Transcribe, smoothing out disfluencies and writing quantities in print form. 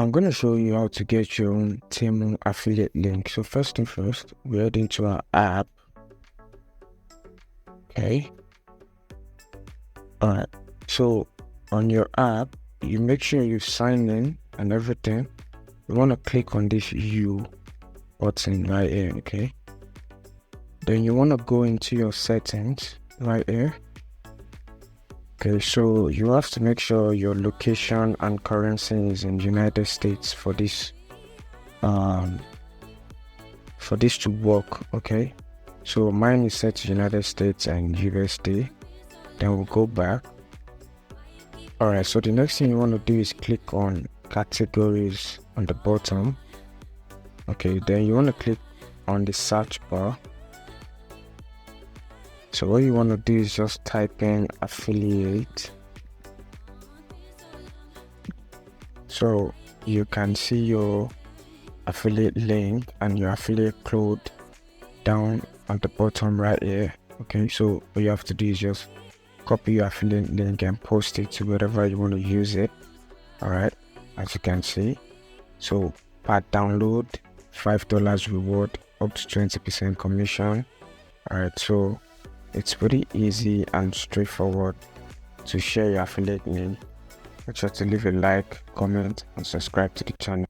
I'm going to show you how to get your own Temu affiliate link. So first thing first, we head into our app. Okay. All right. So on your app, you make sure you sign in and everything. You want to click on this U button right here. Okay. Then you want to go into your settings right here. Okay, so you have to make sure your location and currency is in United States for this to work. Okay, so mine is set to United States and USD. Then we'll go back. All right, so the next thing you want to do is click on categories on the bottom. Okay, then you want to click on the search bar. So what you want to do is just type in affiliate. So you can see your affiliate link and your affiliate code down on the bottom right here. Okay, so what you have to do is just copy your affiliate link and post it to wherever you want to use it. All right, as you can see. So per download, $5 reward, up to 20% commission. All right, so it's pretty easy and straightforward to share your affiliate link. Make sure to leave a like, comment, and subscribe to the channel.